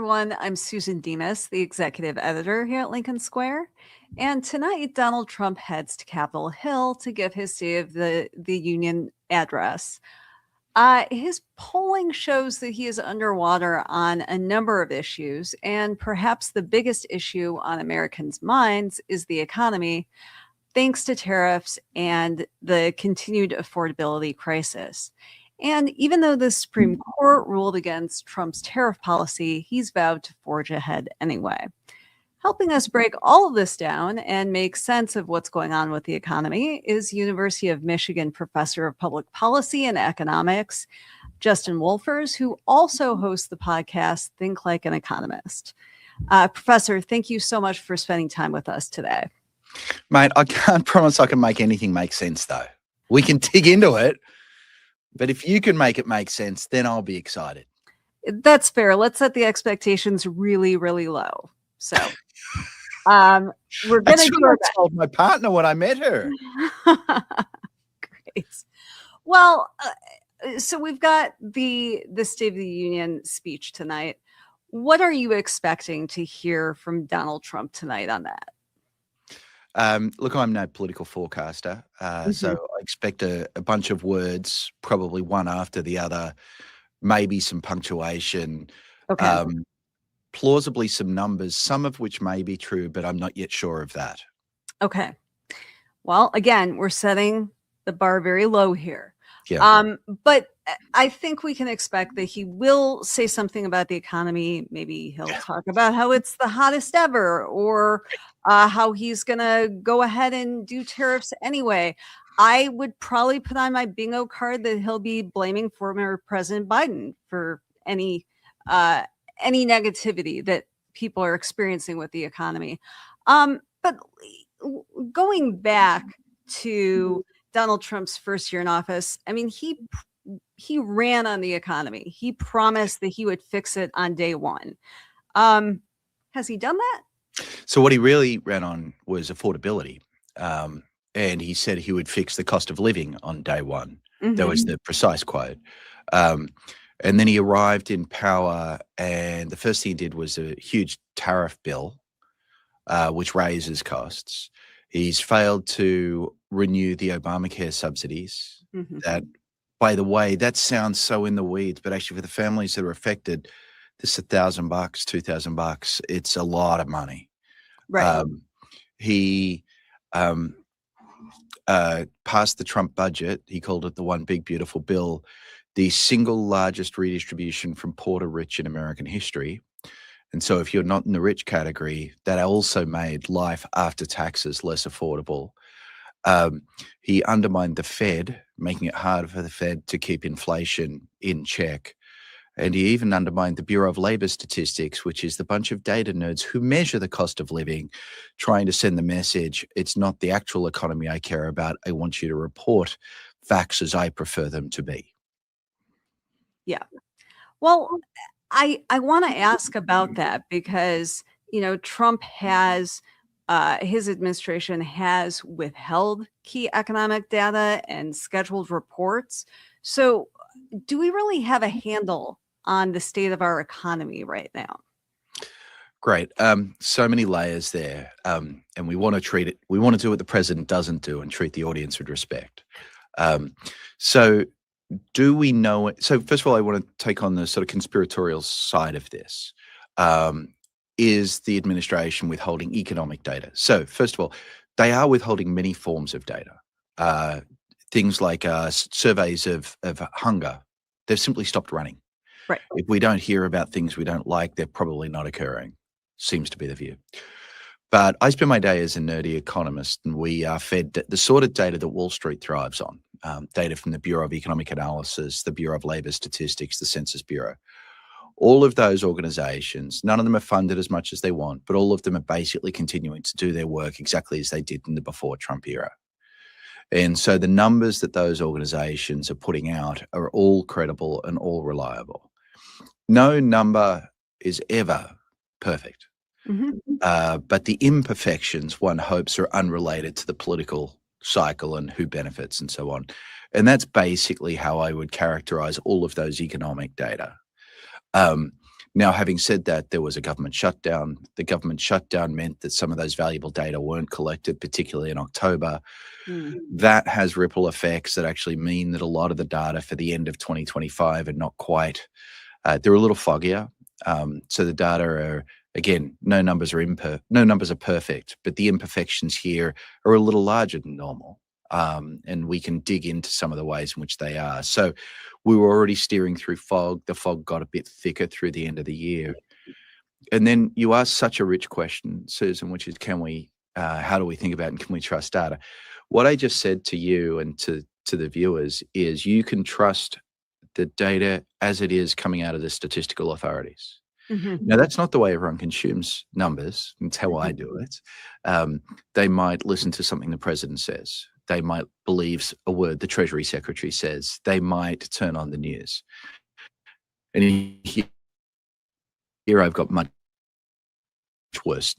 everyone. I'm Susan Demas, the executive editor here at Lincoln Square. And tonight, Donald Trump heads to Capitol Hill to give his State of the Union address. His polling shows that he is underwater on a number of issues, and perhaps the biggest issue on Americans' minds is the economy, thanks to tariffs and the continued affordability crisis. And even though the Supreme Court ruled against Trump's tariff policy, he's vowed to forge ahead anyway. Helping us break all of this down and make sense of what's going on with the economy is University of Michigan professor of public policy and economics, Justin Wolfers, who also hosts the podcast Think Like an Economist. Professor, thank you so much for spending time with us today. Mate, I can't promise I can make anything make sense, though. We can dig into it. But if you can make it make sense, then I'll be excited. That's fair. Let's set the expectations really, really low. So we're going to do our best. I told my partner when I met her. Great. Well, so we've got the State of the Union speech tonight. What are you expecting to hear from Donald Trump tonight on that? Look, I'm no political forecaster, so I expect a bunch of words, probably one after the other, maybe some punctuation, plausibly some numbers, some of which may be true, but I'm not yet sure of that. Okay. Well, again, we're setting the bar very low here. Yeah. But I think we can expect that he will say something about the economy. Maybe he'll talk about how it's the hottest ever, or how he's going to go ahead and do tariffs anyway. I would probably put on my bingo card that he'll be blaming former President Biden for any negativity that people are experiencing with the economy. But going back to Donald Trump's first year in office, I mean, he ran on the economy. He promised that he would fix it on day one. Has he done that? So what he really ran on was affordability. And he said he would fix the cost of living on day one. That was the precise quote. And then he arrived in power, and the first thing he did was a huge tariff bill, which raises costs. He's failed to renew the Obamacare subsidies. That, by the way, that sounds so in the weeds, but actually for the families that are affected, this $1,000, $2,000, it's a lot of money. Right. He passed the Trump budget. He called it the one big, beautiful bill, the single largest redistribution from poor to rich in American history. And so if you're not in the rich category, that also made life after taxes less affordable. He undermined the Fed, making it harder for the Fed to keep inflation in check. And he even undermined the Bureau of Labor Statistics, which is the bunch of data nerds who measure the cost of living, trying to send the message, it's not the actual economy I care about. I want you to report facts as I prefer them to be. Yeah. Well, I want to ask about that because, you know, Trump has, his administration has withheld key economic data and scheduled reports. So do we really have a handle on the state of our economy right now? Great. So many layers there. And we want to treat it, we want to do what the president doesn't do and treat the audience with respect. So do we know it? So first of all, I want to take on the sort of conspiratorial side of this. Is the administration withholding economic data? So first of all, they are withholding many forms of data. Things like surveys of hunger, they've simply stopped running. Right. If we don't hear about things we don't like, they're probably not occurring, seems to be the view. But I spend my day as a nerdy economist, and we are fed the sort of data that Wall Street thrives on, data from the Bureau of Economic Analysis, the Bureau of Labor Statistics, the Census Bureau. All of those organizations, none of them are funded as much as they want, but all of them are basically continuing to do their work exactly as they did in the before Trump era. And so the numbers that those organizations are putting out are all credible and all reliable. No number is ever perfect. But the imperfections, one hopes, are unrelated to the political cycle and who benefits and so on. And that's basically how I would characterize all of those economic data. Now, having said that, there was a government shutdown. The government shutdown meant that some of those valuable data weren't collected, particularly in October. That has ripple effects that actually mean that a lot of the data for the end of 2025 are not quite, they're a little foggier. So the data are, again, no numbers are perfect, but the imperfections here are a little larger than normal. And we can dig into some of the ways in which they are. So we were already steering through fog. The fog got a bit thicker through the end of the year. And then you asked such a rich question, Susan, which is, how do we think about and can we trust data? What I just said to you and to the viewers is you can trust the data as it is coming out of the statistical authorities. Now, that's not the way everyone consumes numbers. It's how I do it. They might listen to something the president says. They might believe a word the Treasury Secretary says. They might turn on the news. And here I've got much worse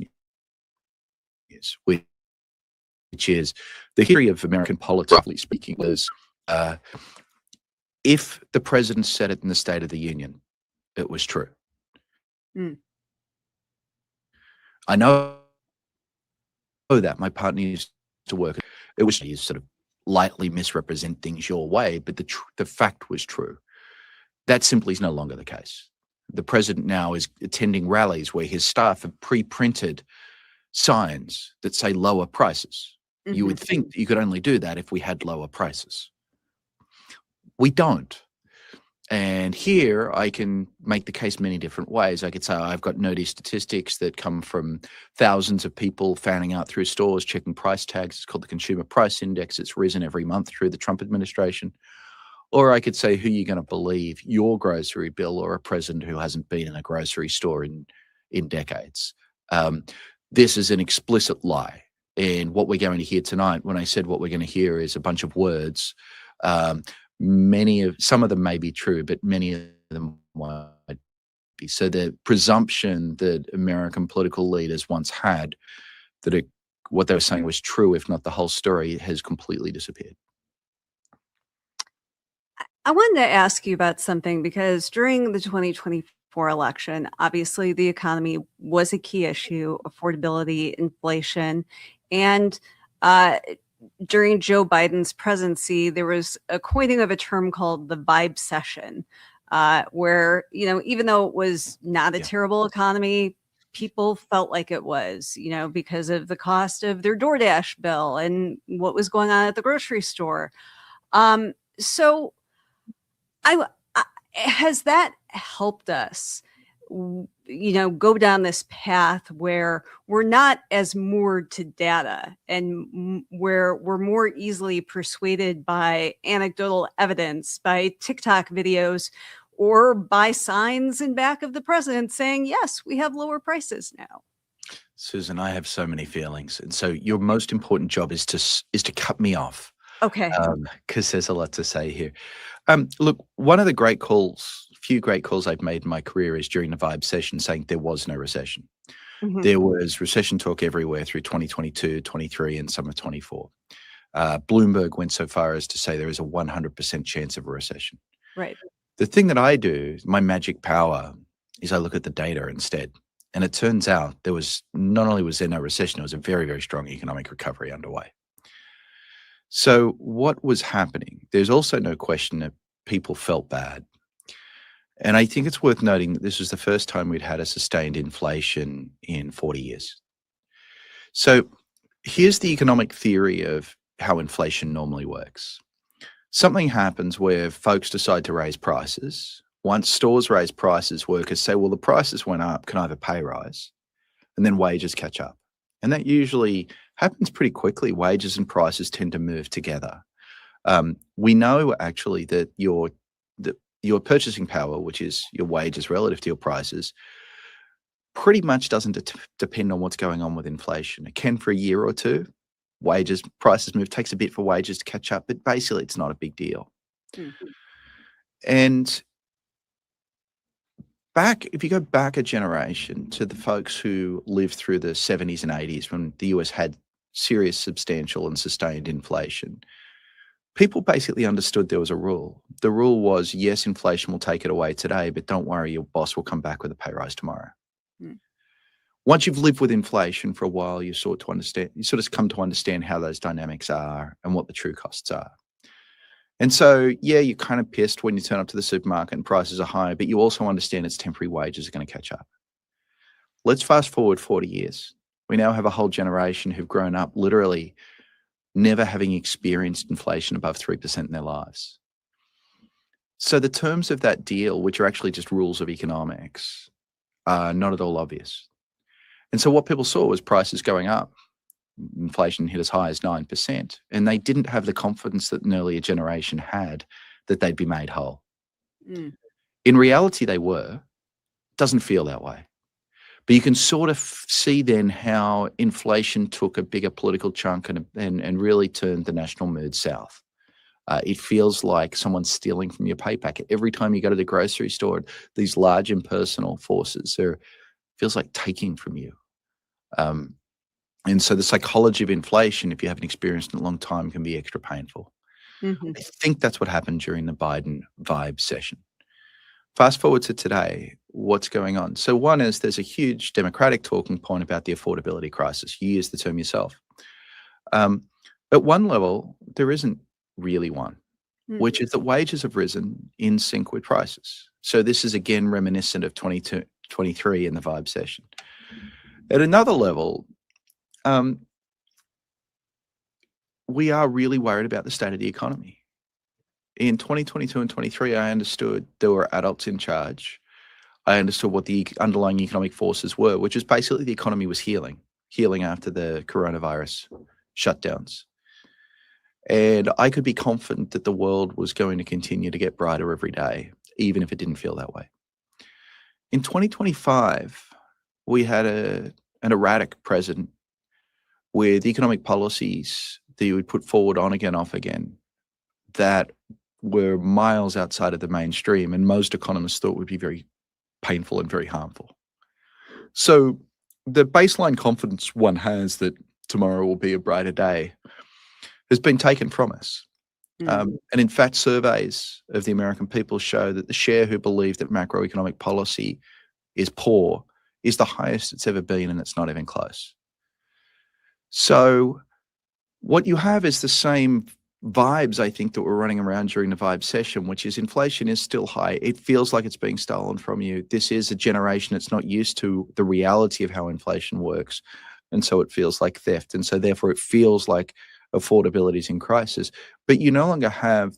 news, which is the history of American politics, roughly speaking, was if the president said it in the State of the Union, it was true. I know that my partner used to work. It was sort of lightly misrepresent things your way, but the fact was true. That simply is no longer the case. The president now is attending rallies where his staff have pre-printed signs that say lower prices. You would think you could only do that if we had lower prices. We don't. And here I can make the case many different ways. I could say I've got nerdy statistics that come from thousands of people fanning out through stores, checking price tags. It's called the Consumer Price Index. It's risen every month through the Trump administration. Or I could say, who are you going to believe, your grocery bill or a president who hasn't been in a grocery store in decades? This is an explicit lie. And what we're going to hear tonight, when I said what we're going to hear is a bunch of words, some of them may be true, but many of them won't be. So the presumption that American political leaders once had that what they were saying was true, if not the whole story, has completely disappeared. I wanted to ask you about something because during the 2024 election, obviously the economy was a key issue, affordability, inflation, and during Joe Biden's presidency, there was a coining of a term called the vibe session, where, even though it was not a terrible economy, people felt like it was, because of the cost of their DoorDash bill and what was going on at the grocery store. So has that helped us, go down this path where we're not as moored to data and where we're more easily persuaded by anecdotal evidence, by TikTok videos, or by signs in back of the president saying, yes, we have lower prices now? Susan, I have so many feelings. And so your most important job is to cut me off. Okay. Because there's a lot to say here. Look, one of the few great calls I've made in my career is during the vibe session saying there was no recession. There was recession talk everywhere through 2022, 23, and some of 24. Bloomberg went so far as to say there is a 100% chance of a recession. Right. The thing that I do, my magic power, is I look at the data instead. And it turns out not only was there no recession, there was a very, very strong economic recovery underway. So what was happening? There's also no question that people felt bad. And I think it's worth noting that this was the first time we'd had a sustained inflation in 40 years. So here's the economic theory of how inflation normally works. Something happens where folks decide to raise prices. Once stores raise prices, workers say, well, the prices went up, can I have a pay rise? And then wages catch up. And that usually happens pretty quickly. Wages and prices tend to move together. We know actually that your purchasing power, which is your wages relative to your prices, pretty much doesn't depend on what's going on with inflation. It can for a year or two. Prices move, takes a bit for wages to catch up, but basically it's not a big deal. And if you go back a generation to the folks who lived through the 70s and 80s when the US had serious, substantial, and sustained inflation, people basically understood there was a rule. The rule was, yes, inflation will take it away today, but don't worry, your boss will come back with a pay rise tomorrow. Mm. Once you've lived with inflation for a while, you sort of come to understand how those dynamics are and what the true costs are. And so, yeah, you're kind of pissed when you turn up to the supermarket and prices are high, but you also understand it's temporary wages are going to catch up. Let's fast forward 40 years. We now have a whole generation who've grown up literally never having experienced inflation above 3% in their lives. So the terms of that deal, which are actually just rules of economics, are not at all obvious. And so what people saw was prices going up. Inflation hit as high as 9%, and they didn't have the confidence that an earlier generation had that they'd be made whole. Mm. In reality, they were. Doesn't feel that way. But you can sort of see then how inflation took a bigger political chunk and really turned the national mood south. It feels like someone's stealing from your pay packet. Every time you go to the grocery store, these large impersonal forces feels like taking from you. And so the psychology of inflation, if you haven't experienced it in a long time, can be extra painful. Mm-hmm. I think that's what happened during the Biden vibe session. Fast forward to today, what's going on? So one is there's a huge Democratic talking point about the affordability crisis. You used the term yourself. At one level, there isn't really one, which is that wages have risen in sync with prices. So this is again reminiscent of 2023 in the vibe session. At another level, we are really worried about the state of the economy. In 2022 and 23, I understood there were adults in charge. I understood what the underlying economic forces were, which is basically the economy was healing after the coronavirus shutdowns. And I could be confident that the world was going to continue to get brighter every day, even if it didn't feel that way. In 2025, we had an erratic president with economic policies that you would put forward on again, off again, that were miles outside of the mainstream, and most economists thought would be very painful and very harmful. So the baseline confidence one has that tomorrow will be a brighter day has been taken from us. And in fact, surveys of the American people show that the share who believe that macroeconomic policy is poor is the highest it's ever been, and it's not even close. So what you have is the same vibes, I think, that were running around during the vibe session, which is inflation is still high. It feels like it's being stolen from you. This is a generation that's not used to the reality of how inflation works. And so it feels like theft. And so therefore it feels like affordability is in crisis. But you no longer have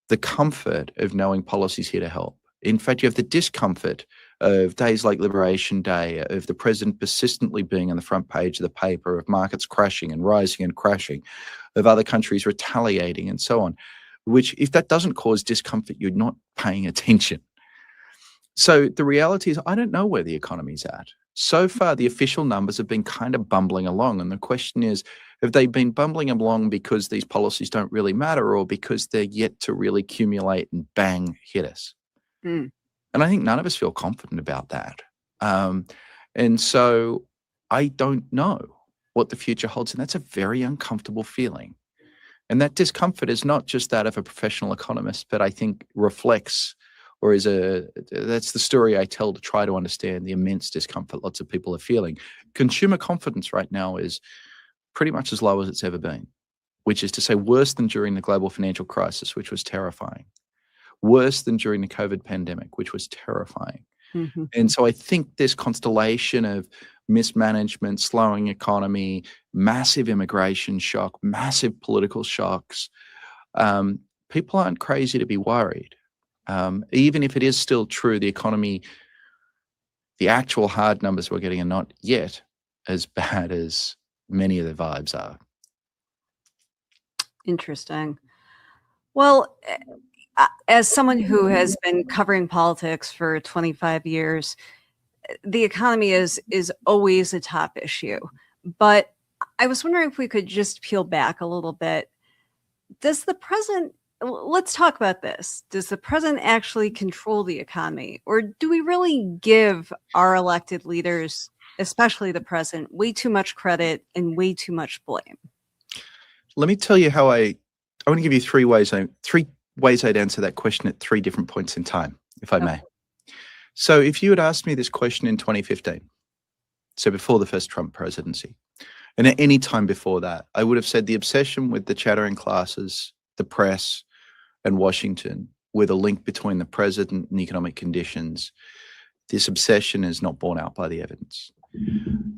the comfort of knowing policy's here to help. In fact, you have the discomfort of days like Liberation Day, of the president persistently being on the front page of the paper, of markets crashing and rising and crashing, of other countries retaliating and so on, which if that doesn't cause discomfort, you're not paying attention. So the reality is I don't know where the economy's at. So far, the official numbers have been kind of bumbling along. And the question is, have they been bumbling along because these policies don't really matter, or because they're yet to really accumulate and bang, hit us? And I think none of us feel confident about that. And so I don't know what the future holds. And that's a very uncomfortable feeling. And that discomfort is not just that of a professional economist, but I think reflects or that's the story I tell to try to understand the immense discomfort lots of people are feeling. Consumer confidence right now is pretty much as low as it's ever been, which is to say worse than during the global financial crisis, which was terrifying. Worse than during the COVID pandemic, which was terrifying. And so I think this constellation of mismanagement, slowing economy, massive immigration shock, massive political shocks, people aren't crazy to be worried. Even if it is still true, the economy, the actual hard numbers we're getting are not yet as bad as many of the vibes are. Interesting. Well, as someone who has been covering politics for 25 years, the economy is always a top issue. But I was wondering if we could just peel back a little bit. Does the president, let's talk about this. Does the president actually control the economy? Or do we really give our elected leaders, especially the president, way too much credit and way too much blame? Let me tell you how I I want to give you three ways I'd answer that question at three different points in time, if I may. So if you had asked me this question in 2015, so before the first Trump presidency, and at any time before that, I would have said the obsession with the chattering classes, the press, and Washington with a link between the president and economic conditions, this obsession is not borne out by the evidence.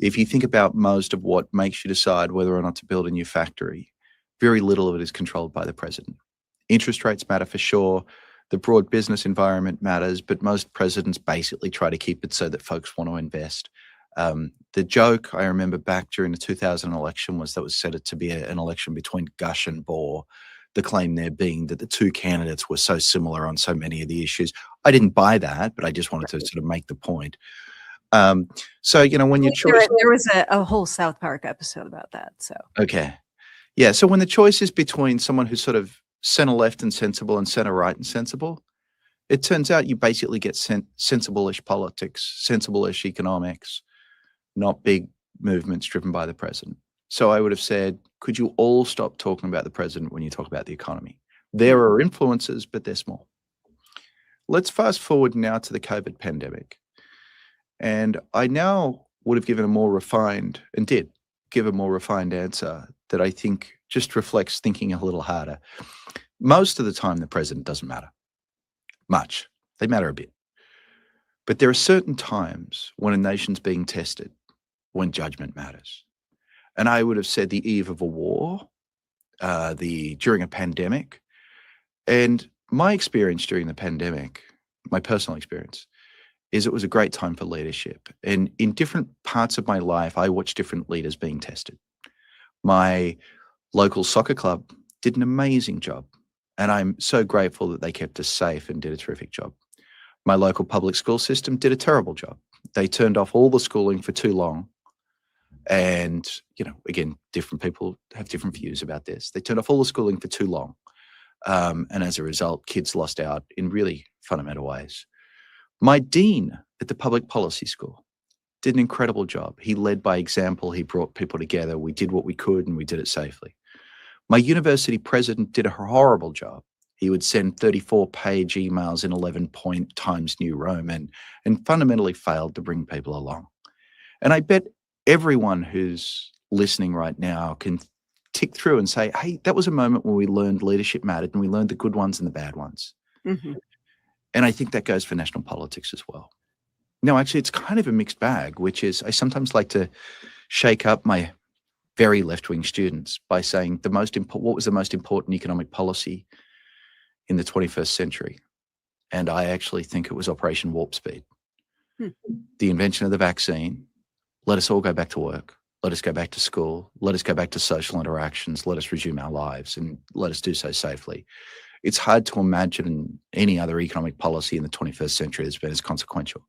If you think about most of what makes you decide whether or not to build a new factory, very little of it is controlled by the president. Interest rates matter for sure. The broad business environment matters, but most presidents basically try to keep it so that folks want to invest. The joke I remember back during the 2000 election was that was set it to be an election between Gush and Bohr. The claim there being that the two candidates were so similar on so many of the issues. I didn't buy that, but I just wanted to sort of make the point. So, when your choice... There was a whole South Park episode about that, so. Okay. Yeah, so when the choice is between someone who's sort of center-left and sensible and center-right and sensible, it turns out you basically get sensible-ish politics, sensible-ish economics, not big movements driven by the president. So I would have said, could you all stop talking about the president when you talk about the economy? There are influences, but they're small. Let's fast forward now to the COVID pandemic. And I now would have given a more refined, and did give a more refined answer that I think just reflects thinking a little harder. Most of the time, the president doesn't matter much. They matter a bit. But there are certain times when a nation's being tested, when judgment matters. And I would have said the eve of a war, during a pandemic. And my experience during the pandemic, my personal experience, is it was a great time for leadership. And in different parts of my life, I watched different leaders being tested. My local soccer club did an amazing job. And I'm so grateful that they kept us safe and did a terrific job. My local public school system did a terrible job. They turned off all the schooling for too long. And, again, different people have different views about this. They turned off all the schooling for too long. And as a result, kids lost out in really fundamental ways. My dean at the public policy school did an incredible job. He led by example. He brought people together. We did what we could, and we did it safely. My university president did a horrible job. He would send 34-page emails in 11-point Times New Roman and fundamentally failed to bring people along. And I bet everyone who's listening right now can tick through and say, hey, that was a moment when we learned leadership mattered and we learned the good ones and the bad ones. Mm-hmm. And I think that goes for national politics as well. No, actually, it's kind of a mixed bag, which is I sometimes like to shake up my very left-wing students by saying what was the most important economic policy in the 21st century? And I actually think it was Operation Warp Speed. The invention of the vaccine. Let us all go back to work. Let us go back to school. Let us go back to social interactions. Let us resume our lives, and let us do so safely. It's hard to imagine any other economic policy in the 21st century that's been as consequential.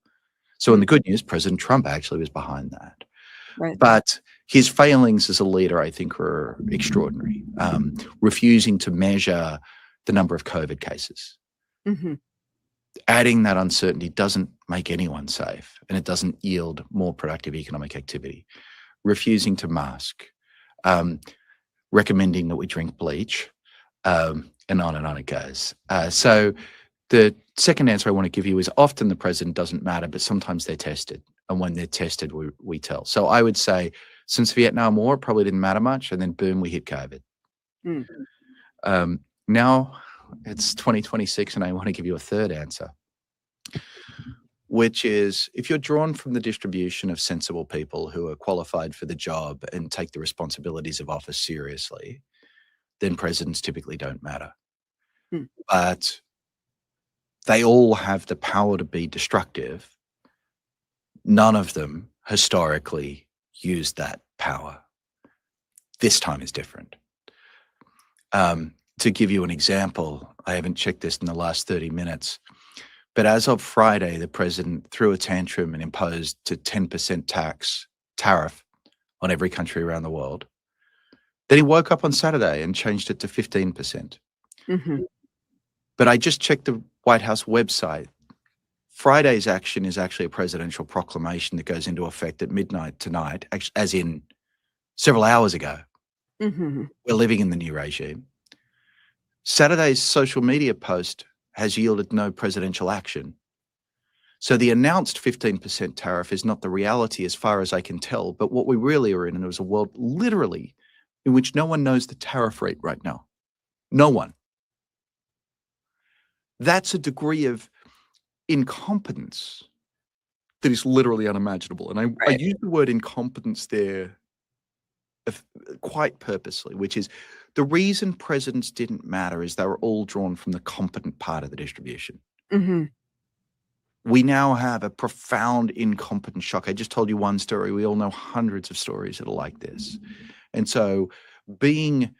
So in the good news, President Trump actually was behind that. Right. But his failings as a leader, I think, were extraordinary. Refusing to measure the number of COVID cases. Mm-hmm. Adding that uncertainty doesn't make anyone safe, and it doesn't yield more productive economic activity. Refusing to mask, recommending that we drink bleach, and on it goes. So the second answer I want to give you is often the president doesn't matter, but sometimes they're tested. And when they're tested, we tell. So I would say since Vietnam War, it probably didn't matter much. And then boom, we hit COVID. Now it's 2026 and I want to give you a third answer, which is if you're drawn from the distribution of sensible people who are qualified for the job and take the responsibilities of office seriously, then presidents typically don't matter. But they all have the power to be destructive. None of them historically used that power. This time is different. To give you an example, I haven't checked this in the last 30 minutes, but as of Friday, the president threw a tantrum and imposed a 10% tariff on every country around the world. Then he woke up on Saturday and changed it to 15%. Mm-hmm. But I just checked the White House website. Friday's action is actually a presidential proclamation that goes into effect at midnight tonight, as in several hours ago. Mm-hmm. We're living in the new regime. Saturday's social media post has yielded no presidential action. So the announced 15% tariff is not the reality as far as I can tell, but what we really are in, and it was a world literally in which no one knows the tariff rate right now. No one. That's a degree of incompetence that is literally unimaginable. And I use the word incompetence there quite purposely, which is the reason presidents didn't matter is they were all drawn from the competent part of the distribution. Mm-hmm. We now have a profound incompetence shock. I just told you one story. We all know hundreds of stories that are like this. And so being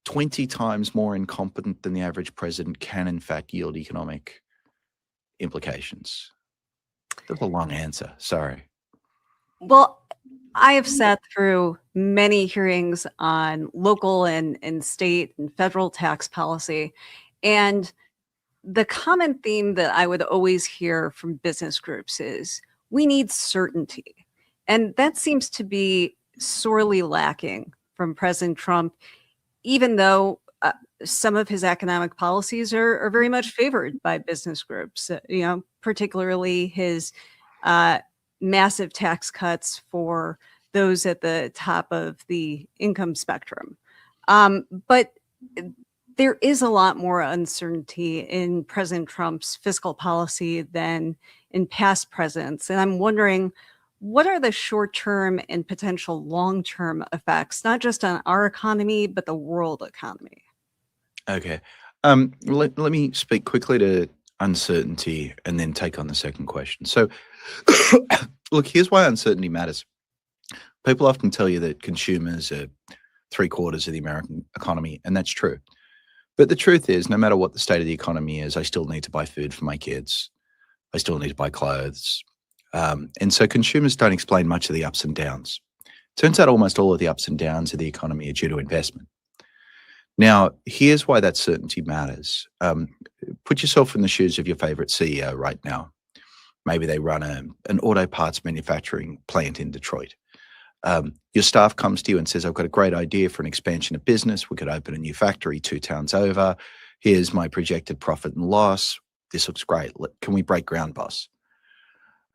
20 times more incompetent than the average president can, in fact, yield economic implications. That's a long answer. Sorry. Well, I have sat through many hearings on local and state and federal tax policy. And the common theme that I would always hear from business groups is we need certainty. And that seems to be sorely lacking from President Trump, even though some of his economic policies are very much favored by business groups, particularly his massive tax cuts for those at the top of the income spectrum. But there is a lot more uncertainty in President Trump's fiscal policy than in past presidents. And I'm wondering, what are the short-term and potential long-term effects, not just on our economy, but the world economy? Okay. Let me speak quickly to uncertainty and then take on the second question. So, look, here's why uncertainty matters. People often tell you that consumers are 3/4 of the American economy, and that's true. But the truth is, no matter what the state of the economy is, I still need to buy food for my kids. I still need to buy clothes. And so consumers don't explain much of the ups and downs. Turns out almost all of the ups and downs of the economy are due to investment. Now, here's why that certainty matters. Put yourself in the shoes of your favorite CEO right now. Maybe they run an auto parts manufacturing plant in Detroit. Your staff comes to you and says, I've got a great idea for an expansion of business. We could open a new factory 2 towns over. Here's my projected profit and loss. This looks great. Can we break ground, boss?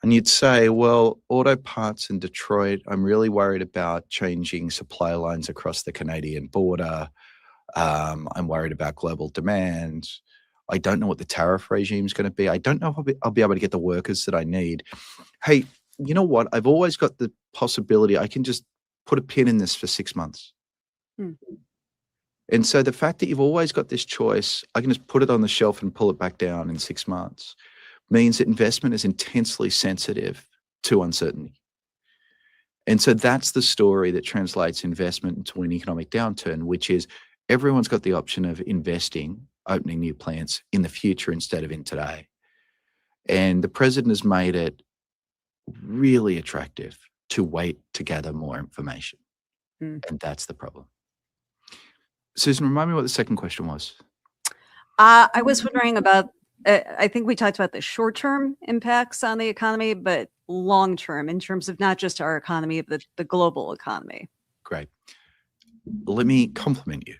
And you'd say, well, auto parts in Detroit, I'm really worried about changing supply lines across the Canadian border. I'm worried about global demand. I don't know what the tariff regime is going to be. I don't know if I'll be able to get the workers that I need. Hey, you know what? I've always got the possibility I can just put a pin in this for 6 months. And so the fact that you've always got this choice, I can just put it on the shelf and pull it back down in 6 months, means that investment is intensely sensitive to uncertainty. And so that's the story that translates investment into an economic downturn, which is everyone's got the option of investing, opening new plants in the future instead of in today. And the president has made it really attractive to wait to gather more information. And that's the problem. Susan, remind me what the second question was. I was wondering about, I think we talked about the short-term impacts on the economy, but long-term in terms of not just our economy, but the global economy. Great. Let me compliment you.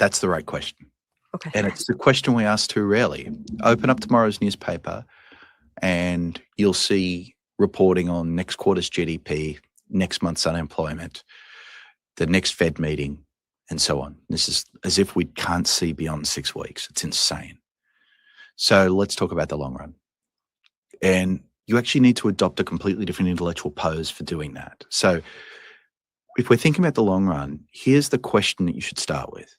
That's the right question. Okay. And it's the question we ask too rarely. Open up tomorrow's newspaper and you'll see reporting on next quarter's GDP, next month's unemployment, the next Fed meeting, and so on. This is as if we can't see beyond 6 weeks. It's insane. So let's talk about the long run. And you actually need to adopt a completely different intellectual pose for doing that. So if we're thinking about the long run, here's the question that you should start with.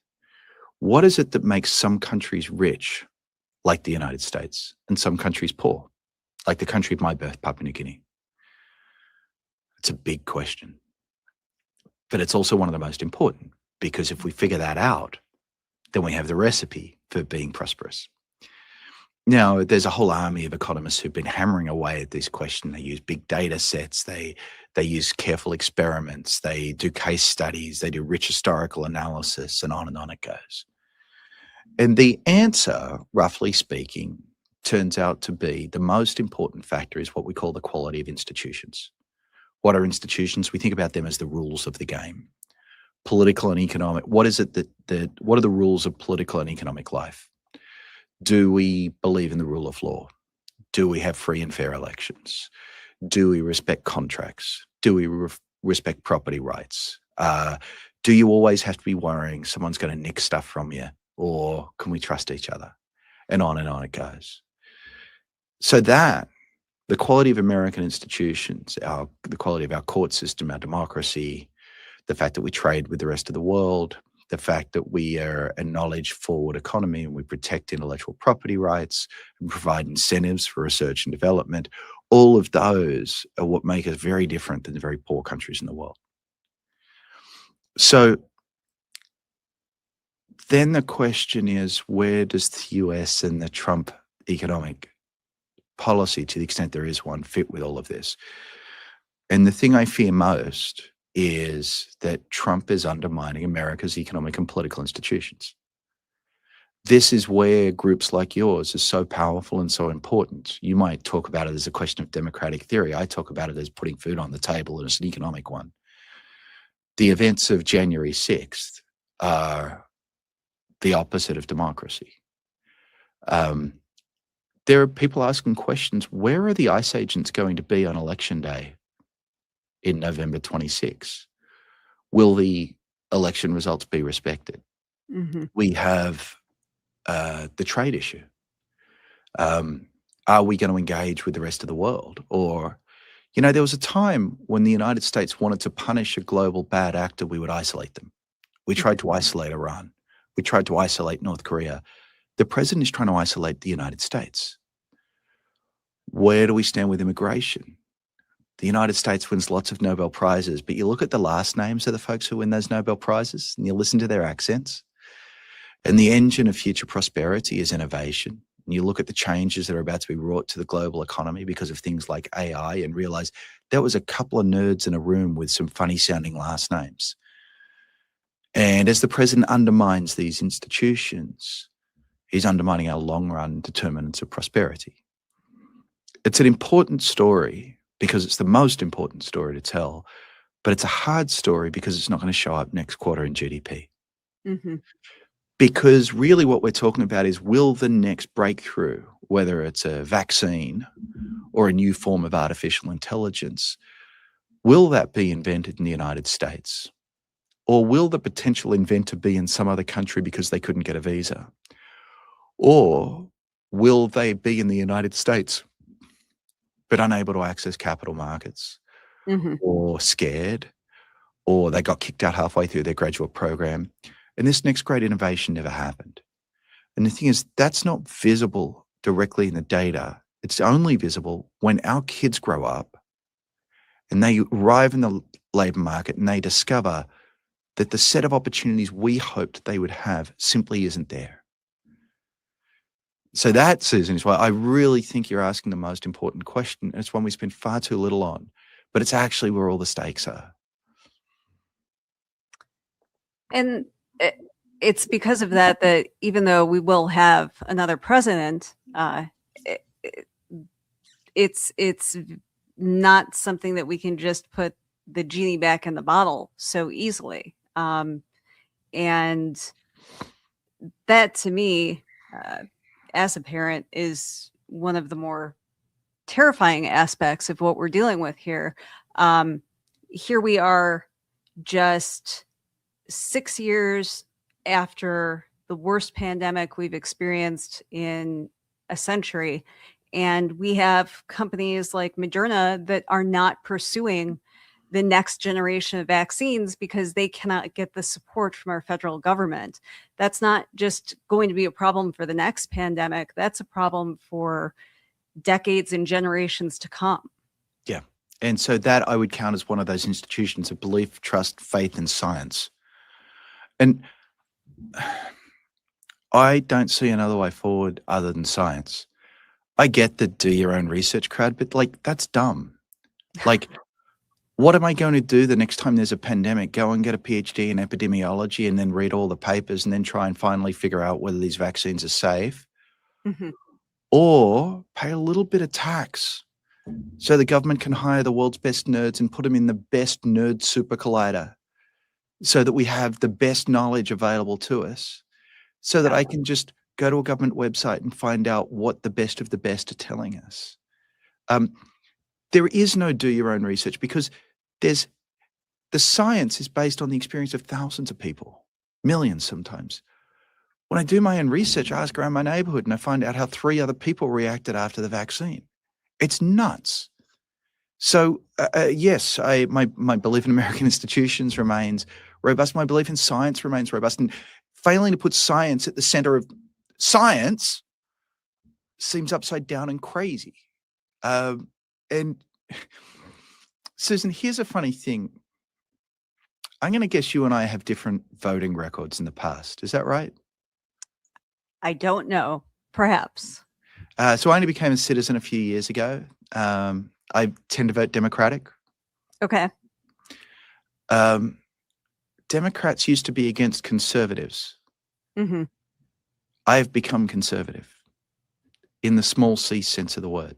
What is it that makes some countries rich, like the United States, and some countries poor, like the country of my birth, Papua New Guinea? It's a big question. But it's also one of the most important, because if we figure that out, then we have the recipe for being prosperous. Now, there's a whole army of economists who've been hammering away at this question. They use big data sets. They use careful experiments. They do case studies. They do rich historical analysis, and on it goes. And the answer, roughly speaking, turns out to be the most important factor is what we call the quality of institutions. What are institutions? We think about them as the rules of the game. political and economic, what is it what are the rules of political and economic life? Do we believe in the rule of law? Do we have free and fair elections? Do we respect contracts? Do we respect property rights? Do you always have to be worrying someone's going to nick stuff from you? Or can we trust each other? And on it goes. So that, the quality of American institutions, the quality of our court system, our democracy, the fact that we trade with the rest of the world, the fact that we are a knowledge-forward economy and we protect intellectual property rights and provide incentives for research and development, all of those are what make us very different than the very poor countries in the world. So then the question is, where does the US and the Trump economic policy, to the extent there is one, fit with all of this? And the thing I fear most is that Trump is undermining America's economic and political institutions. This is where groups like yours are so powerful and so important. You might talk about it as a question of democratic theory. I talk about it as putting food on the table, and it's an economic one. The events of January 6th are the opposite of democracy. There are people asking questions, where are the ICE agents going to be on Election Day in November 26? Will the election results be respected? Mm-hmm. We have the trade issue. Are we going to engage with the rest of the world? Or, there was a time when the United States wanted to punish a global bad actor, we would isolate them. We tried to isolate Iran. We tried to isolate North Korea. The president is trying to isolate the United States. Where do we stand with immigration? The United States wins lots of Nobel Prizes, but you look at the last names of the folks who win those Nobel Prizes and you listen to their accents, and the engine of future prosperity is innovation. And you look at the changes that are about to be wrought to the global economy because of things like AI and realize that was a couple of nerds in a room with some funny sounding last names. And as the president undermines these institutions, he's undermining our long run determinants of prosperity. It's an important story because it's the most important story to tell, but it's a hard story because it's not going to show up next quarter in GDP. Mm-hmm. Because really what we're talking about is, will the next breakthrough, whether it's a vaccine or a new form of artificial intelligence, will that be invented in the United States? Or will the potential inventor be in some other country because they couldn't get a visa? Or will they be in the United States but unable to access capital markets, Mm-hmm. or scared, or they got kicked out halfway through their graduate program, and this next great innovation never happened? And the thing is, that's not visible directly in the data. It's only visible when our kids grow up and they arrive in the labor market and they discover that the set of opportunities we hoped they would have simply isn't there. So that, Susan, is why I really think you're asking the most important question. And it's one we spend far too little on, but it's actually where all the stakes are. And it's because of that even though we will have another president, it's not something that we can just put the genie back in the bottle so easily. And that, to me, as a parent, is one of the more terrifying aspects of what we're dealing with here. Here we are, just 6 years after the worst pandemic we've experienced in a century, and we have companies like Moderna that are not pursuing the next generation of vaccines because they cannot get the support from our federal government. That's not just going to be a problem for the next pandemic. That's a problem for decades and generations to come. Yeah. And so that I would count as one of those institutions of belief, trust, faith, and science. And I don't see another way forward other than science. I get the do your own research crowd, but that's dumb. What am I going to do the next time there's a pandemic? Go and get a PhD in epidemiology and then read all the papers and then try and finally figure out whether these vaccines are safe? Mm-hmm. Or pay a little bit of tax so the government can hire the world's best nerds and put them in the best nerd super collider so that we have the best knowledge available to us, so that I can just go to a government website and find out what the best of the best are telling us. There is no do your own research because the science is based on the experience of thousands of people, millions sometimes. When I do my own research, I ask around my neighborhood and I find out how 3 other people reacted after the vaccine. It's nuts. So yes, my belief in American institutions remains robust. My belief in science remains robust. And failing to put science at the center of science seems upside down and crazy. And Susan, here's a funny thing. I'm going to guess you and I have different voting records in the past. Is that right? I don't know. Perhaps. So I only became a citizen a few years ago. I tend to vote Democratic. Okay. Democrats used to be against conservatives. Mm-hmm. I've become conservative in the small c sense of the word,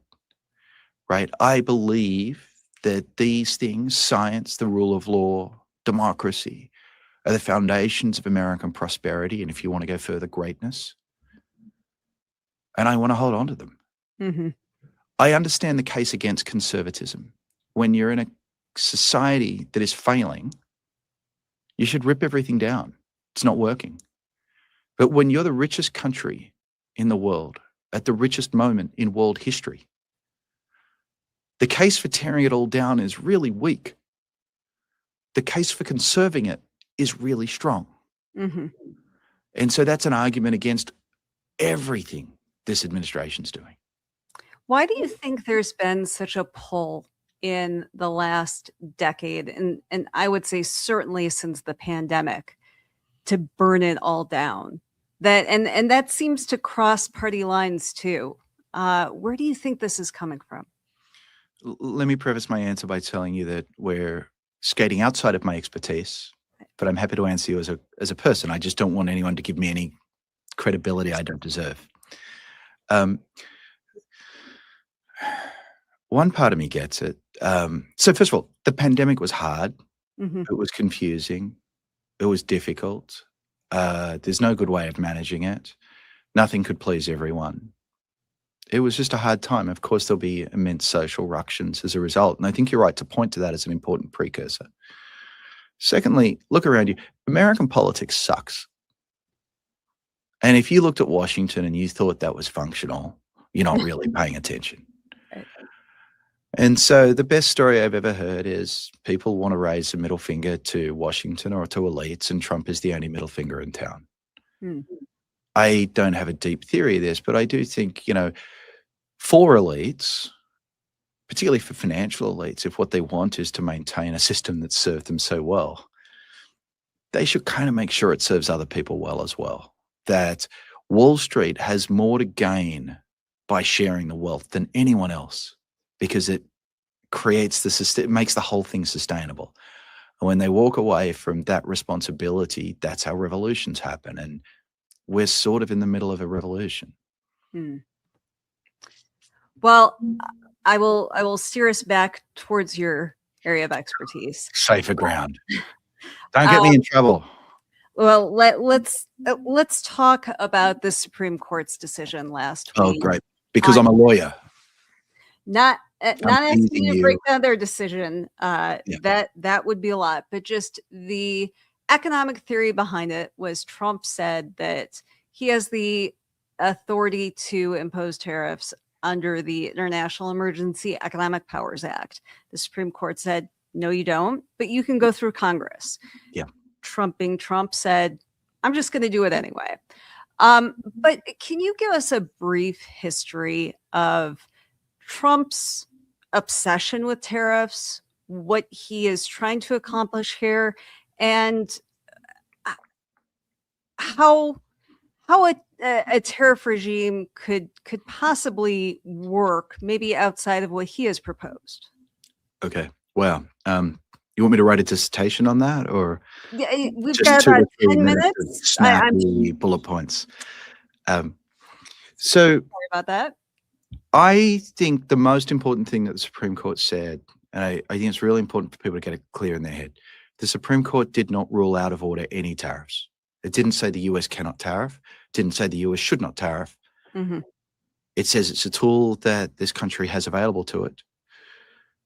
right? I believe that these things, science, the rule of law, democracy, are the foundations of American prosperity. And if you want to go further, greatness. And I want to hold on to them. Mm-hmm. I understand the case against conservatism. When you're in a society that is failing, you should rip everything down. It's not working. But when you're the richest country in the world, at the richest moment in world history, the case for tearing it all down is really weak. The case for conserving it is really strong. Mm-hmm. And so that's an argument against everything this administration's doing. Why do you think there's been such a pull in the last decade, and I would say certainly since the pandemic, to burn it all down? That and that seems to cross party lines too. Where do you think this is coming from? Let me preface my answer by telling you that we're skating outside of my expertise, but I'm happy to answer you as a person. I just don't want anyone to give me any credibility I don't deserve. One part of me gets it. So first of all, the pandemic was hard. Mm-hmm. It was confusing. It was difficult. There's no good way of managing it. Nothing could please everyone. It was just a hard time. Of course, there'll be immense social ructions as a result. And I think you're right to point to that as an important precursor. Secondly, look around you. American politics sucks. And if you looked at Washington and you thought that was functional, you're not really paying attention. Right. And so the best story I've ever heard is people want to raise a middle finger to Washington or to elites, and Trump is the only middle finger in town. Hmm. I don't have a deep theory of this, but I do think, for elites, particularly for financial elites, if what they want is to maintain a system that served them so well, they should kind of make sure it serves other people well as well. That Wall Street has more to gain by sharing the wealth than anyone else, because it creates it makes the whole thing sustainable. And when they walk away from that responsibility, that's how revolutions happen. And we're sort of in the middle of a revolution. Hmm. Well, I will steer us back towards your area of expertise. Safer ground. Don't get me in trouble. Well, let's talk about the Supreme Court's decision last week. Oh, great! Because I'm a lawyer. Not asking you to break you. down their decision. That would be a lot, but just the economic theory behind it was Trump said that he has the authority to impose tariffs under the International Emergency Economic Powers Act. The Supreme Court said, no, you don't, but you can go through Congress. Yeah. Trump being Trump said, I'm just going to do it anyway. But can you give us a brief history of Trump's obsession with tariffs, what he is trying to accomplish here, and how a tariff regime could possibly work, maybe outside of what he has proposed? Okay. Wow. You want me to write a dissertation on that, or we've just got 2 about or 3 10 minutes minutes. of snappy bullet points? So Sorry about that. I think the most important thing that the Supreme Court said, and I think it's really important for people to get it clear in their head, The Supreme Court did not rule out of order any tariffs. It didn't say the US cannot tariff. It didn't say the US should not tariff. Mm-hmm. It says it's a tool that this country has available to it.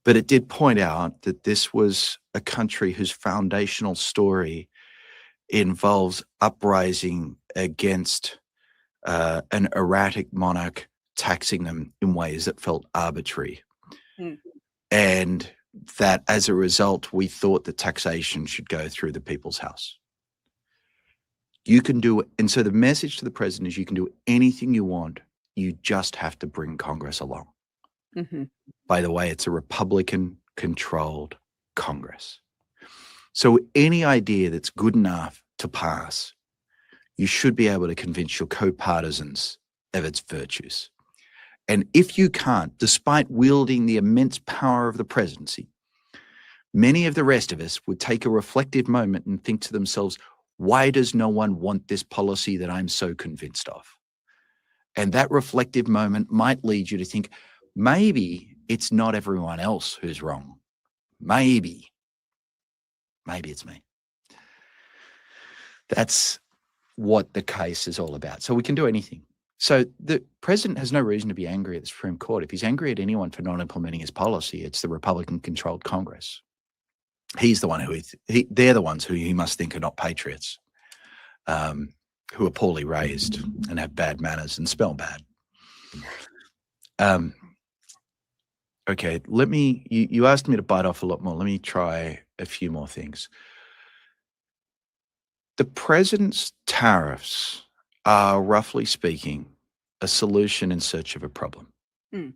But it did point out that this was a country whose foundational story involves uprising against an erratic monarch taxing them in ways that felt arbitrary. Mm. And that as a result, we thought that taxation should go through the people's house. You can do it. And so the message to the president is you can do anything you want. You just have to bring Congress along. Mm-hmm. By the way, it's a Republican-controlled Congress. So any idea that's good enough to pass, you should be able to convince your co-partisans of its virtues. And if you can't, despite wielding the immense power of the presidency, many of the rest of us would take a reflective moment and think to themselves, why does no one want this policy that I'm so convinced of? And that reflective moment might lead you to think, maybe it's not everyone else who's wrong. Maybe it's me. That's what the case is all about. So we can do anything. So the president has no reason to be angry at the Supreme Court. If he's angry at anyone for not implementing his policy, it's the Republican-controlled Congress. He's the one they're the ones who he must think are not patriots, who are poorly raised and have bad manners and spell bad. Okay, you asked me to bite off a lot more. Let me try a few more things. The president's tariffs are, roughly speaking, a solution in search of a problem. Mm.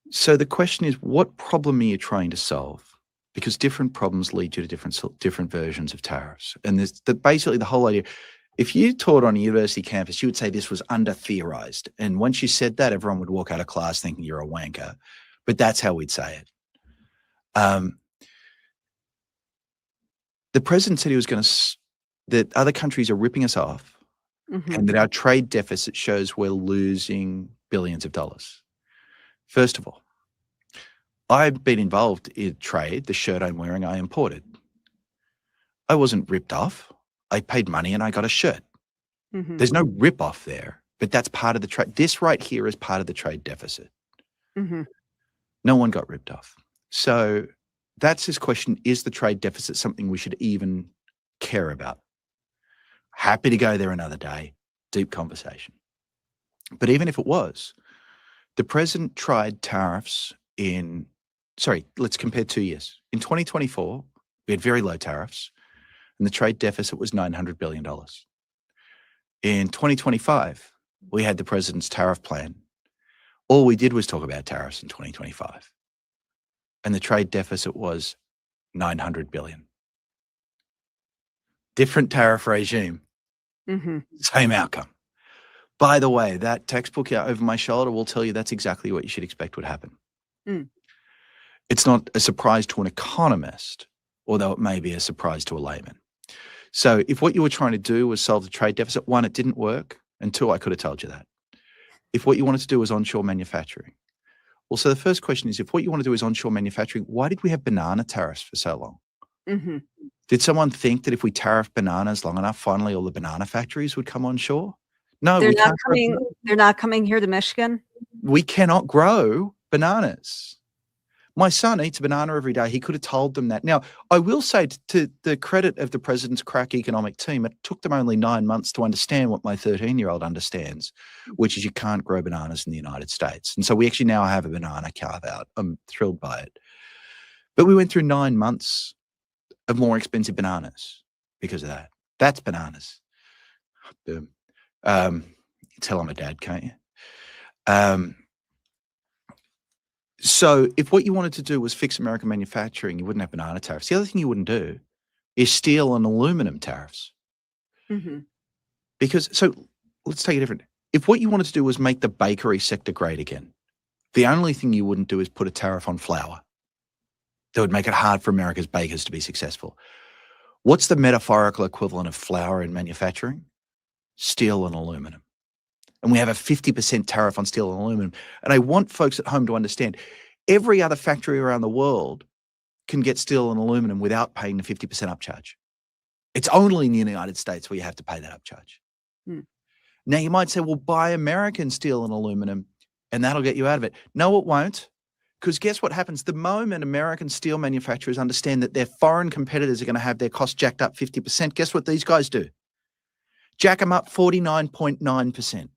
So the question is, what problem are you trying to solve? Because different problems lead you to different versions of tariffs. And there's basically the whole idea. If you taught on a university campus, you would say this was under-theorized. And once you said that, everyone would walk out of class thinking you're a wanker. But that's how we'd say it. The president said he was going to, that other countries are ripping us off, Mm-hmm. and that our trade deficit shows we're losing billions of dollars. First of all, I've been involved in trade. The shirt I'm wearing, I imported. I wasn't ripped off. I paid money and I got a shirt. Mm-hmm. There's no rip off there, but that's part of the trade. This right here is part of the trade deficit. Mm-hmm. No one got ripped off. So that's his question. Is the trade deficit something we should even care about? Happy to go there another day. Deep conversation. But even if it was, the president tried tariffs let's compare 2 years. In 2024, we had very low tariffs and the trade deficit was $900 billion. In 2025, we had the president's tariff plan. All we did was talk about tariffs in 2025. And the trade deficit was $900 billion. Different tariff regime, Mm-hmm. same outcome. By the way, that textbook over my shoulder will tell you that's exactly what you should expect would happen. Mm. It's not a surprise to an economist, although it may be a surprise to a layman. So if what you were trying to do was solve the trade deficit, one, it didn't work, and two, I could have told you that. If what you wanted to do was onshore manufacturing, well, so the first question is, if what you want to do is onshore manufacturing, why did we have banana tariffs for so long? Mm-hmm. Did someone think that if we tariffed bananas long enough, finally all the banana factories would come onshore? No, They're not coming here to Michigan. We cannot grow bananas. My son eats a banana every day. He could have told them that. Now, I will say to the credit of the president's crack economic team, it took them only 9 months to understand what my 13-year-old understands, which is you can't grow bananas in the United States. And so we actually now have a banana carve-out. I'm thrilled by it. But we went through 9 months of more expensive bananas because of that. That's bananas. Boom. You tell I'm a dad, can't you? So if what you wanted to do was fix American manufacturing, you wouldn't have banana tariffs. The other thing you wouldn't do is steel and aluminum tariffs. Mm-hmm. So let's take it different. If what you wanted to do was make the bakery sector great again, the only thing you wouldn't do is put a tariff on flour. That would make it hard for America's bakers to be successful. What's the metaphorical equivalent of flour in manufacturing? Steel and aluminum. And we have a 50% tariff on steel and aluminum. And I want folks at home to understand, every other factory around the world can get steel and aluminum without paying the 50% upcharge. It's only in the United States where you have to pay that upcharge. Hmm. Now, you might say, well, buy American steel and aluminum and that'll get you out of it. No, it won't. Because guess what happens? The moment American steel manufacturers understand that their foreign competitors are going to have their costs jacked up 50%, guess what these guys do? Jack them up 49.9%.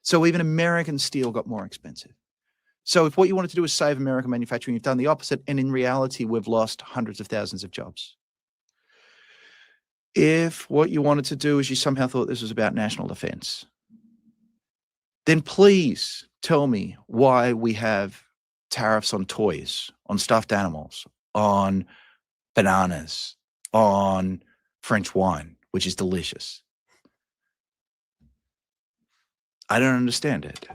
So even American steel got more expensive. So if what you wanted to do is save American manufacturing, you've done the opposite. And in reality, we've lost hundreds of thousands of jobs. If what you wanted to do is you somehow thought this was about national defense, then please tell me why we have tariffs on toys, on stuffed animals, on bananas, on French wine, which is delicious. I don't understand it.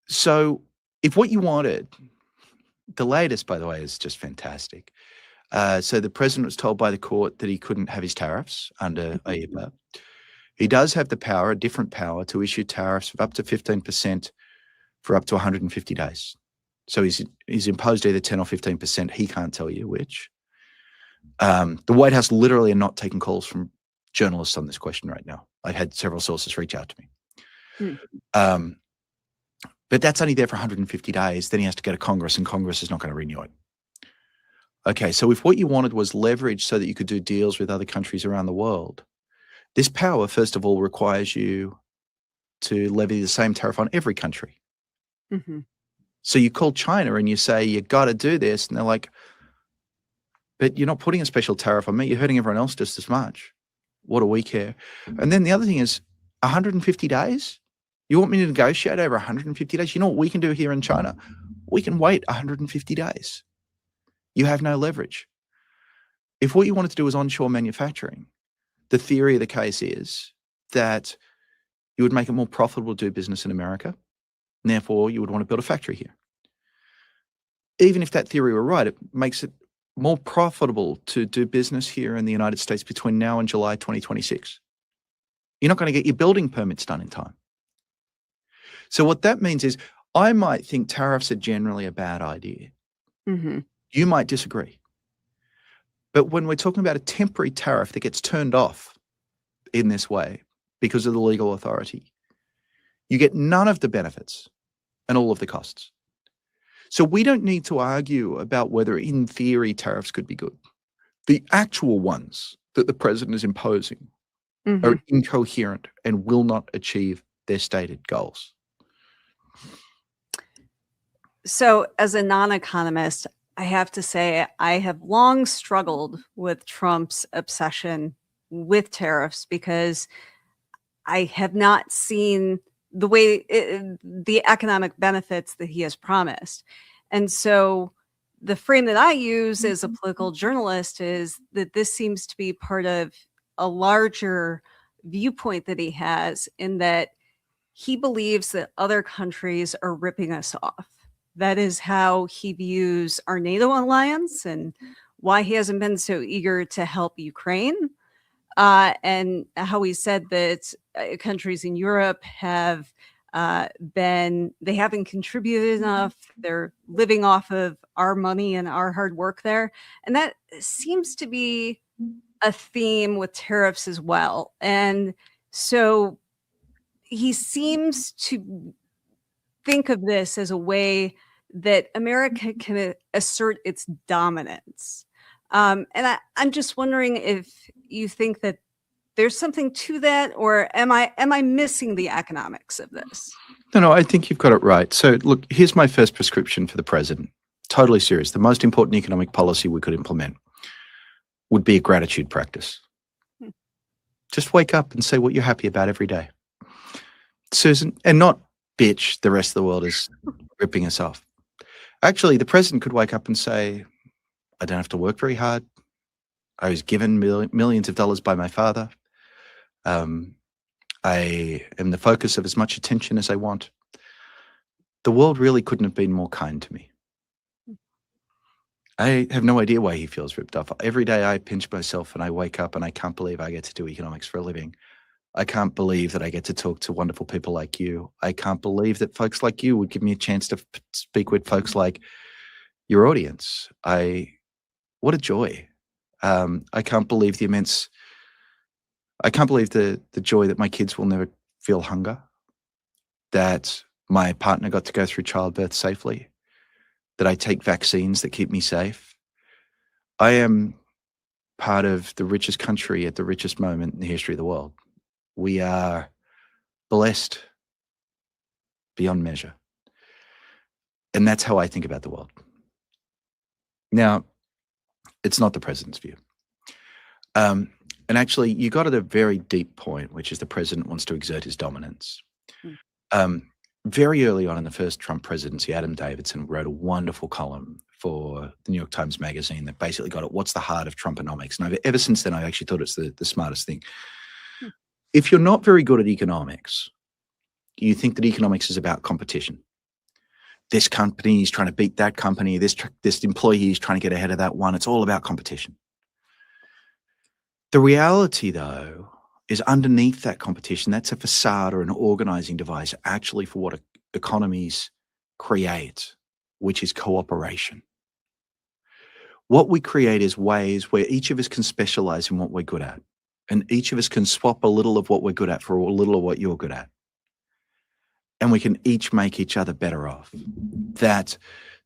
So if what you wanted, the latest, by the way, is just fantastic. So the president was told by the court that he couldn't have his tariffs under AIPA. He does have the power, a different power, to issue tariffs of up to 15% for up to 150 days. So he's imposed either 10 or 15%. He can't tell you which. The White House literally are not taking calls from journalists on this question right now. I've had several sources reach out to me. But that's only there for 150 days. Then he has to go to Congress, and Congress is not going to renew it. Okay, so if what you wanted was leverage so that you could do deals with other countries around the world, this power, first of all, requires you to levy the same tariff on every country. Mm-hmm. So you call China and you say, you got to do this. And they're like, but you're not putting a special tariff on me. You're hurting everyone else just as much. What do we care? And then the other thing is 150 days? You want me to negotiate over 150 days? You know what we can do here in China? We can wait 150 days. You have no leverage. If what you wanted to do was onshore manufacturing, the theory of the case is that you would make it more profitable to do business in America, and therefore you would want to build a factory here. Even if that theory were right, it makes it more profitable to do business here in the United States between now and July 2026. You're not going to get your building permits done in time. So what that means is I might think tariffs are generally a bad idea. Mm-hmm. You might disagree. But when we're talking about a temporary tariff that gets turned off in this way because of the legal authority, you get none of the benefits and all of the costs. So we don't need to argue about whether in theory tariffs could be good. The actual ones that the president is imposing are incoherent and will not achieve their stated goals. So as a non-economist, I have to say I have long struggled with Trump's obsession with tariffs because I have not seen the way the economic benefits that he has promised. And so the frame that I use as a political journalist is that this seems to be part of a larger viewpoint that he has, in that he believes that other countries are ripping us off. That is how he views our NATO alliance and why he hasn't been so eager to help Ukraine. And how he said that countries in Europe have they haven't contributed enough. They're living off of our money and our hard work there. And that seems to be a theme with tariffs as well. And so he seems to think of this as a way that America can assert its dominance. And I'm just wondering if you think that there's something to that, or am I missing the economics of this? No, I think you've got it right. So look, here's my first prescription for the president. Totally serious. The most important economic policy we could implement would be a gratitude practice. Just wake up and say what you're happy about every day, Susan, and not bitch the rest of the world is ripping us off. Actually, the president could wake up and say, I don't have to work very hard. I was given millions of dollars by my father. I am the focus of as much attention as I want. The world really couldn't have been more kind to me. I have no idea why he feels ripped off. Every day I pinch myself and I wake up and I can't believe I get to do economics for a living. I can't believe that I get to talk to wonderful people like you. I can't believe that folks like you would give me a chance to speak with folks like your audience. What a joy. I can't believe the joy that my kids will never feel hunger, that my partner got to go through childbirth safely, that I take vaccines that keep me safe. I am part of the richest country at the richest moment in the history of the world. We are blessed beyond measure. And that's how I think about the world. Now, it's not the president's view. And actually, you got at a very deep point, which is the president wants to exert his dominance. Very early on in the first Trump presidency, Adam Davidson wrote a wonderful column for the New York Times Magazine that basically got at what's the heart of Trumponomics. And ever since then, I've actually thought it's the smartest thing. If you're not very good at economics, you think that economics is about competition. This company is trying to beat that company. This employee is trying to get ahead of that one. It's all about competition. The reality, though, is underneath that competition, that's a facade or an organizing device actually for what economies create, which is cooperation. What we create is ways where each of us can specialize in what we're good at, and each of us can swap a little of what we're good at for a little of what you're good at. And we can each make each other better off. That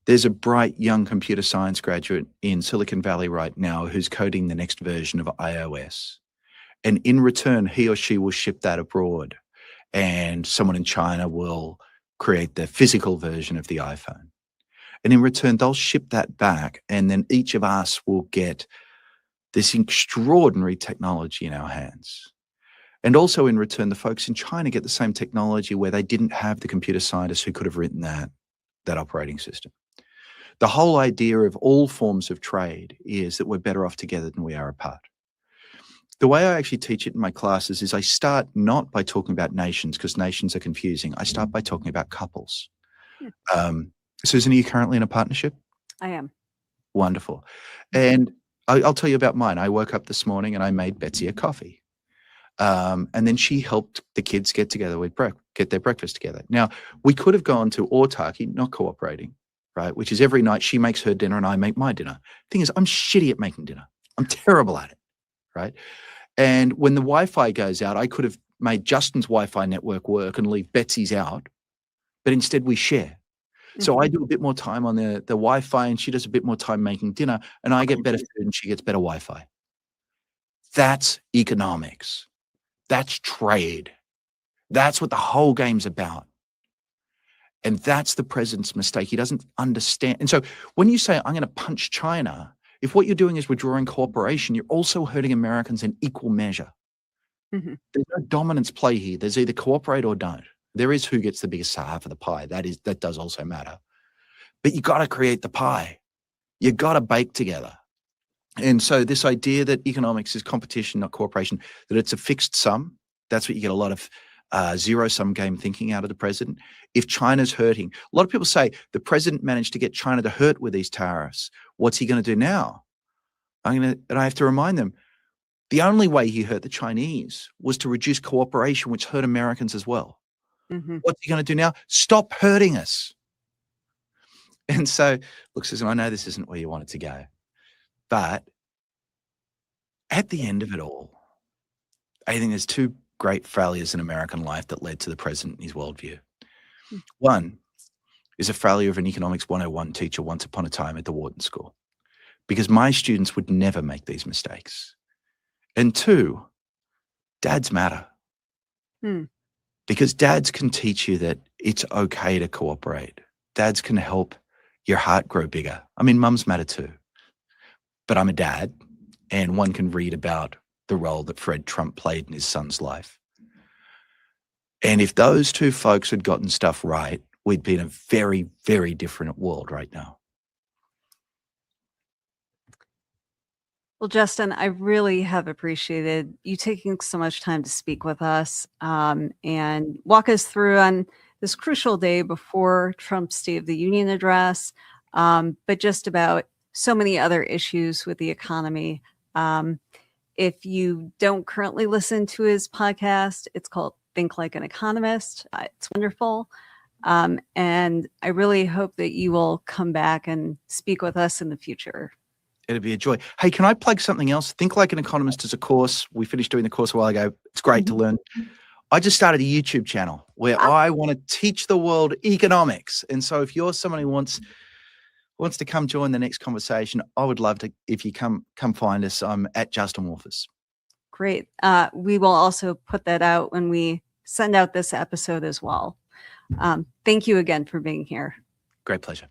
there's a bright young computer science graduate in Silicon Valley right now who's coding the next version of iOS. And in return, he or she will ship that abroad. And someone in China will create the physical version of the iPhone. And in return, they'll ship that back. And then each of us will get this extraordinary technology in our hands. And also in return, the folks in China get the same technology where they didn't have the computer scientists who could have written that operating system. The whole idea of all forms of trade is that we're better off together than we are apart. The way I actually teach it in my classes is I start not by talking about nations, because nations are confusing. I start by talking about couples. Susan, are you currently in a partnership? I am. Wonderful. And I'll tell you about mine. I woke up this morning and I made Betsy a coffee. And then she helped the kids get their breakfast together. Now, we could have gone to autarky, not cooperating, right? Which is every night she makes her dinner and I make my dinner. Thing is, I'm shitty at making dinner. I'm terrible at it, right? And when the Wi-Fi goes out, I could have made Justin's Wi-Fi network work and leave Betsy's out, but instead we share. So I do a bit more time on the Wi-Fi and she does a bit more time making dinner, and I get better food and she gets better Wi-Fi. That's economics. That's trade. That's what the whole game's about. And that's the president's mistake. He doesn't understand. And so when you say, I'm going to punch China, if what you're doing is withdrawing cooperation, you're also hurting Americans in equal measure. There's no dominance play here. There's either cooperate or don't. There is who gets the biggest half of the pie. That does also matter. But you got to create the pie. You got to bake together. And so this idea that economics is competition, not cooperation, that it's a fixed sum, that's what you get a lot of zero-sum game thinking out of the president. If China's hurting, a lot of people say the president managed to get China to hurt with these tariffs. What's he going to do now? And I have to remind them, the only way he hurt the Chinese was to reduce cooperation, which hurt Americans as well. What's he going to do now? Stop hurting us. And so, look, Susan, I know this isn't where you want it to go. But at the end of it all, I think there's two great failures in American life that led to the president and his worldview. One is a failure of an economics 101 teacher once upon a time at the Wharton School, because my students would never make these mistakes. And two, dads matter. Because dads can teach you that it's okay to cooperate. Dads can help your heart grow bigger. I mean, mums matter too. But I'm a dad, and one can read about the role that Fred Trump played in his son's life. And if those two folks had gotten stuff right, we'd be in a very, very different world right now. Well, Justin, I really have appreciated you taking so much time to speak with us and walk us through on this crucial day before Trump's State of the Union address, but just about so many other issues with the economy. If you don't currently listen to his podcast, it's called Think Like an Economist. It's wonderful. And I really hope that you will come back and speak with us in the future. It'd be a joy. Hey, can I plug something else? Think Like an Economist is a course. We finished doing the course a while ago. It's great to learn. I just started a YouTube channel where I want to teach the world economics. And so if you're someone who wants to come join the next conversation, I would love to, if you come find us. I'm at Justin Wolfers. Great. We will also put that out when we send out this episode as well. Thank you again for being here. Great pleasure.